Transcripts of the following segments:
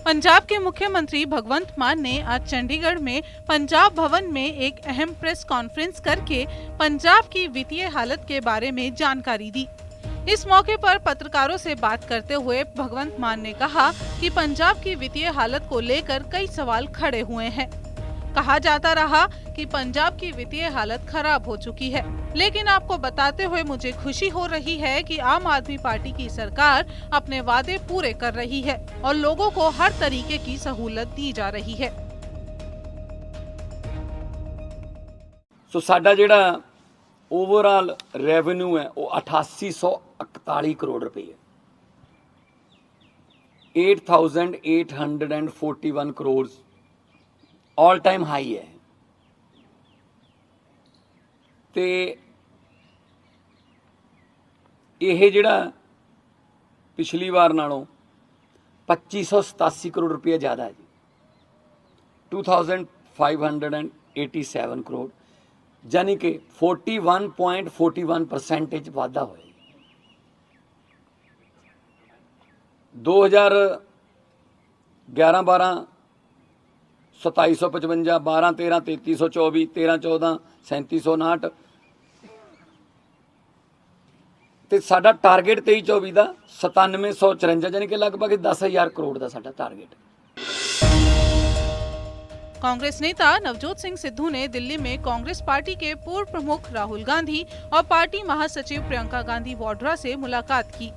पंजाब के मुख्यमंत्री भगवंत मान ने आज चंडीगढ़ में पंजाब भवन में एक अहम प्रेस कॉन्फ्रेंस करके पंजाब की वित्तीय हालत के बारे में जानकारी दी। इस मौके पर पत्रकारों से बात करते हुए भगवंत मान ने कहा कि पंजाब की वित्तीय हालत को लेकर कई सवाल खड़े हुए हैं। कहा जाता रहा कि पंजाब की वित्तीय हालत खराब हो चुकी है, लेकिन आपको बताते हुए मुझे खुशी हो रही है कि आम आदमी पार्टी की सरकार अपने वादे पूरे कर रही है और लोगों को हर तरीके की सहूलत दी जा रही है। सो साडा जिहड़ा ओवरऑल रेवेन्यू है वो 8841 करोड़ रुपए है। 8841 करोड़ ऑल टाइम हाई है। ते यह जिहड़ा पिछली बार नालों 2587 करोड़ रुपया ज़्यादा है जी। 2587 करोड़ यानी कि 41.41% वाधा होया। 2011-12 2755, 12-13 3324, 13-14 3759 ਤੇ ਸਾਡਾ टारगेट 23-24 ਦਾ 9754 यानी कि लगभग 10,000 करोड़ का साਡਾ टारगेट। कांग्रेस नेता नवजोत सिंह सिद्धू ने दिल्ली में कांग्रेस पार्टी के पूर्व प्रमुख राहुल गांधी और पार्टी महासचिव प्रियंका गांधी वाड्रा से मुलाकात की।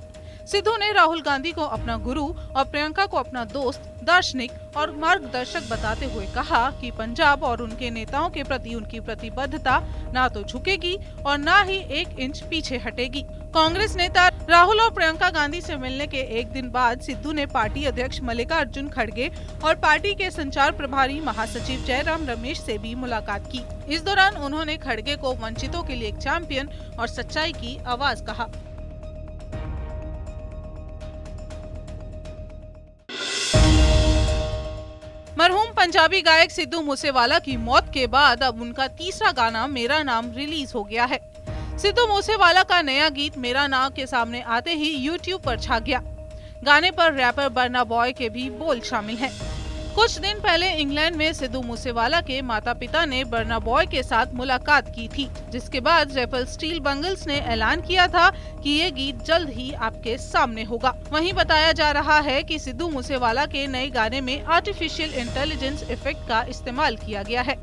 सिद्धू ने राहुल गांधी को अपना गुरु और प्रियंका को अपना दोस्त, दार्शनिक और मार्गदर्शक बताते हुए कहा कि पंजाब और उनके नेताओं के प्रति उनकी प्रतिबद्धता ना तो झुकेगी और ना ही एक इंच पीछे हटेगी। कांग्रेस नेता राहुल और प्रियंका गांधी से मिलने के एक दिन बाद सिद्धू ने पार्टी अध्यक्ष मल्लिकार्जुन खड़गे और पार्टी के संचार प्रभारी महासचिव जयराम रमेश से भी मुलाकात की। इस दौरान उन्होंने खड़गे को वंचितों के लिए एक चैंपियन और सच्चाई की आवाज कहा। मरहूम पंजाबी गायक सिद्धू मूसेवाला की मौत के बाद अब उनका तीसरा गाना मेरा नाम रिलीज हो गया है। सिद्धू मूसेवाला का नया गीत मेरा नाम के सामने आते ही यूट्यूब पर छा गया। गाने पर रैपर बर्ना बॉय के भी बोल शामिल हैं। कुछ दिन पहले इंग्लैंड में सिद्धू मूसेवाला के माता पिता ने बर्ना बॉय के साथ मुलाकात की थी, जिसके बाद रैपर स्टील बंगल्स ने ऐलान किया था कि ये गीत जल्द ही आपके सामने होगा। वहीं बताया जा रहा है कि सिद्धू मूसेवाला के नए गाने में आर्टिफिशियल इंटेलिजेंस इफेक्ट का इस्तेमाल किया गया है।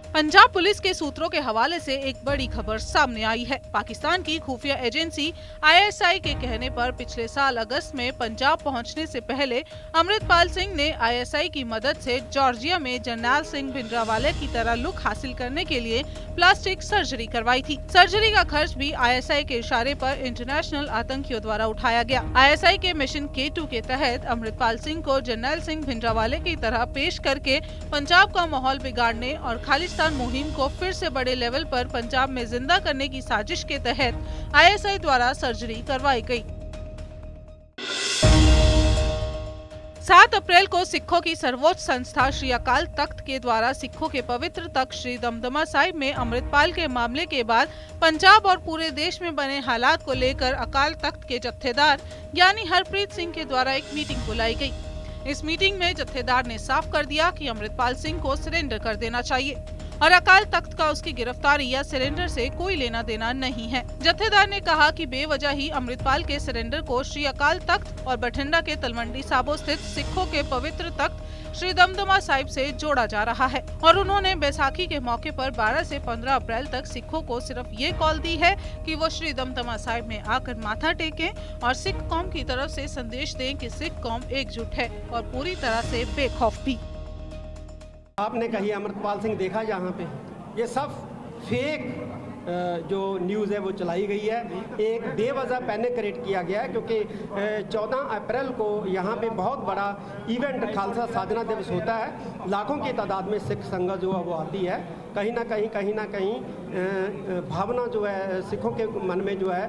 पंजाब पुलिस के सूत्रों के हवाले से एक बड़ी खबर सामने आई है। पाकिस्तान की खुफिया एजेंसी ISI के कहने पर पिछले साल अगस्त में पंजाब पहुंचने से पहले अमृतपाल सिंह ने ISI की मदद से जॉर्जिया में जरनैल सिंह भिंडरावाले की तरह लुक हासिल करने के लिए प्लास्टिक सर्जरी करवाई थी। सर्जरी का खर्च भी ISI के इशारे पर इंटरनेशनल आतंकियों द्वारा उठाया गया। ISI के मिशन K2 के तहत अमृतपाल सिंह को जरनैल सिंह भिंडरावाले की तरह पेश करके पंजाब का माहौल बिगाड़ने और खालिस्तान मुहिम को फिर से बड़े लेवल पर पंजाब में जिंदा करने की साजिश के तहत ISI द्वारा सर्जरी करवाई गई। 7 अप्रैल को सिखों की सर्वोच्च संस्था श्री अकाल तख्त के द्वारा सिखों के पवित्र तख्त श्री दमदमा साहिब में अमृतपाल के मामले के बाद पंजाब और पूरे देश में बने हालात को लेकर अकाल तख्त के जत्थेदार यानी हरप्रीत सिंह के द्वारा एक मीटिंग बुलाई गई। इस मीटिंग में जत्थेदार ने साफ कर दिया कि अमृतपाल सिंह को सरेंडर कर देना चाहिए और अकाल तख्त का उसकी गिरफ्तारी या सरेंडर से कोई लेना देना नहीं है। जत्थेदार ने कहा कि बेवजह ही अमृतपाल के सरेंडर को श्री अकाल तख्त और बठिंडा के तलवंडी साबो स्थित सिखों के पवित्र तख्त श्री दमदमा साहिब से जोड़ा जा रहा है और उन्होंने बैसाखी के मौके पर 12 से 15 अप्रैल तक सिखों को सिर्फ ये कॉल दी है कि वो श्री दमदमा साहिब में आकर माथा टेकें और सिख कौम की तरफ से संदेश दें कि सिख कौम एकजुट है और पूरी तरह से बेखौफ भी। आपने कही अमृतपाल सिंह देखा यहाँ पे, ये सब फेक जो न्यूज़ है वो चलाई गई है। एक बेवजह पैनिक क्रिएट किया गया है क्योंकि 14 अप्रैल को यहाँ पे बहुत बड़ा इवेंट खालसा साधना दिवस होता है। लाखों की तादाद में सिख संगत जो है वो आती है। कहीं ना कहीं भावना जो है सिखों के मन में जो है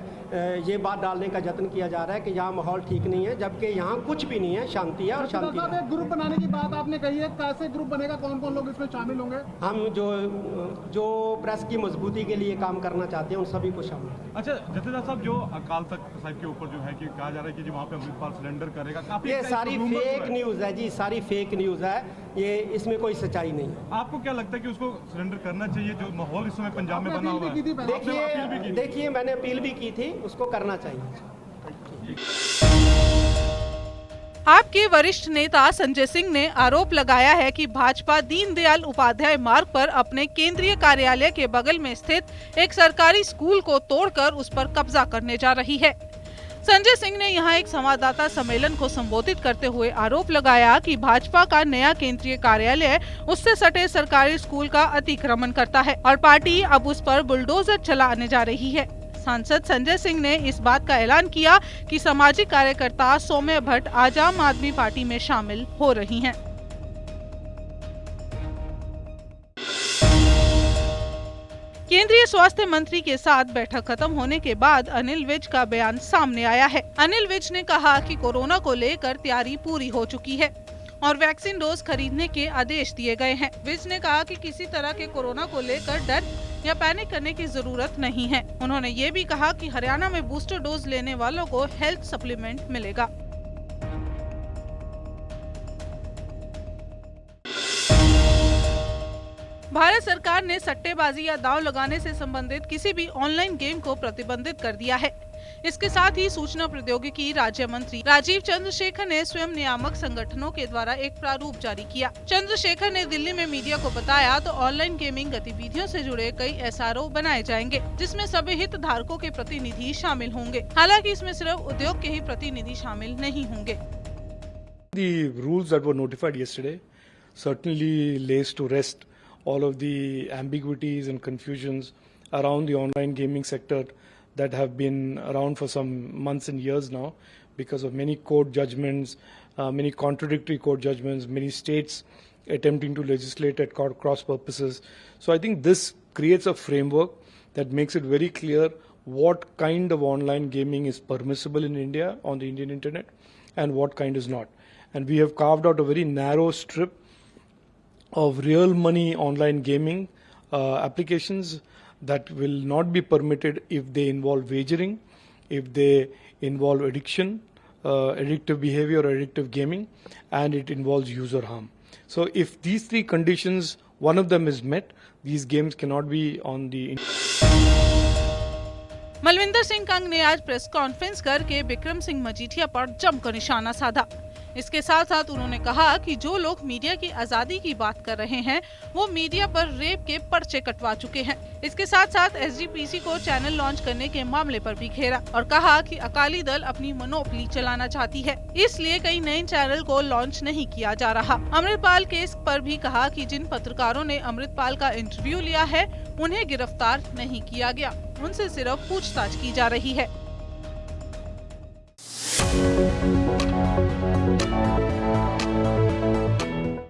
ये बात डालने का यत्न किया जा रहा है कि यहाँ माहौल ठीक नहीं है, जबकि यहाँ कुछ भी नहीं है, शांति है और शांति है। एक ग्रुप बनाने की बात आपने कही है, कैसे ग्रुप बनेगा, कौन कौन लोग इसमें शामिल होंगे? हम जो प्रेस की मजबूती के लिए काम करना चाहते हैं उन सभी को शामिल। अच्छा जथेदार साहब, जो अकाल तख्त साहिब के ऊपर जो है कि कहा जा रहा है कि वहाँ पे अमृतपाल सरेंडर करेगा, काफी ये सारी फेक न्यूज़ है जी, सारी फेक न्यूज़ है, ये इसमें कोई सच्चाई नहीं है। आपको क्या लगता है कि उसको सरेंडर करना चाहिए? जो माहौल इस समय पंजाब में बना हुआ है, देखिए मैंने अपील भी की थी, उसको करना चाहिए। आपके वरिष्ठ नेता संजय सिंह ने आरोप लगाया है कि भाजपा दीनदयाल उपाध्याय मार्ग पर अपने केंद्रीय कार्यालय के बगल में स्थित एक सरकारी स्कूल को तोड़कर उस पर कब्जा करने जा रही है। संजय सिंह ने यहां एक संवाददाता सम्मेलन को संबोधित करते हुए आरोप लगाया कि भाजपा का नया केंद्रीय कार्यालय उससे सटे सरकारी स्कूल का अतिक्रमण करता है और पार्टी अब उस पर बुलडोजर चलाने जा रही है। सांसद संजय सिंह ने इस बात का ऐलान किया कि सामाजिक कार्यकर्ता सौम्य भट्ट आज आम आदमी पार्टी में शामिल हो रही हैं। केंद्रीय स्वास्थ्य मंत्री के साथ बैठक खत्म होने के बाद अनिल विज का बयान सामने आया है। अनिल विज ने कहा कि कोरोना को लेकर तैयारी पूरी हो चुकी है और वैक्सीन डोज खरीदने के आदेश दिए गए हैं। विज ने कहा कि किसी तरह के कोरोना को लेकर डर या पैनिक करने की जरूरत नहीं है। उन्होंने ये भी कहा कि हरियाणा में बूस्टर डोज लेने वालों को हेल्थ सप्लीमेंट मिलेगा। भारत सरकार ने सट्टेबाजी या दांव लगाने से संबंधित किसी भी ऑनलाइन गेम को प्रतिबंधित कर दिया है। इसके साथ ही सूचना प्रौद्योगिकी राज्य मंत्री राजीव चंद्रशेखर ने स्वयं नियामक संगठनों के द्वारा एक प्रारूप जारी किया। चंद्रशेखर ने दिल्ली में मीडिया को बताया तो ऑनलाइन गेमिंग गतिविधियों से जुड़े कई SRO बनाए जाएंगे, जिसमें सभी हितधारकों के प्रतिनिधि शामिल होंगे। हालांकि इसमें सिर्फ उद्योग के ही प्रतिनिधि शामिल नहीं होंगे। The rules that were notified yesterday certainly lays to rest all of the ambiguities and confusions around the online gaming sector that have been around for some months and years now because of many court judgments, many contradictory court judgments, many states attempting to legislate at cross purposes. So I think this creates a framework that makes it very clear what kind of online gaming is permissible in India on the Indian internet and what kind is not. And we have carved out a very narrow strip of real money online gaming applications that will not be permitted if they involve wagering, if they involve addiction, addictive behavior or addictive gaming, and it involves user harm. So if these three conditions, one of them is met, these games cannot be on the Malvinder Singh Kang ने आज press conference करके बिक्रम सिंह मजीठिया पर जमकर निशाना साधा। इसके साथ साथ उन्होंने कहा कि जो लोग मीडिया की आजादी की बात कर रहे हैं वो मीडिया पर रेप के पर्चे कटवा चुके हैं। इसके साथ साथ SGPC को चैनल लॉन्च करने के मामले पर भी घेरा और कहा कि अकाली दल अपनी मोनोपोली चलाना चाहती है, इसलिए कई नए चैनल को लॉन्च नहीं किया जा रहा। अमृतपाल केस पर भी कहा कि जिन पत्रकारों ने अमृतपाल का इंटरव्यू लिया है उन्हें गिरफ्तार नहीं किया गया, उनसे सिर्फ पूछताछ की जा रही है।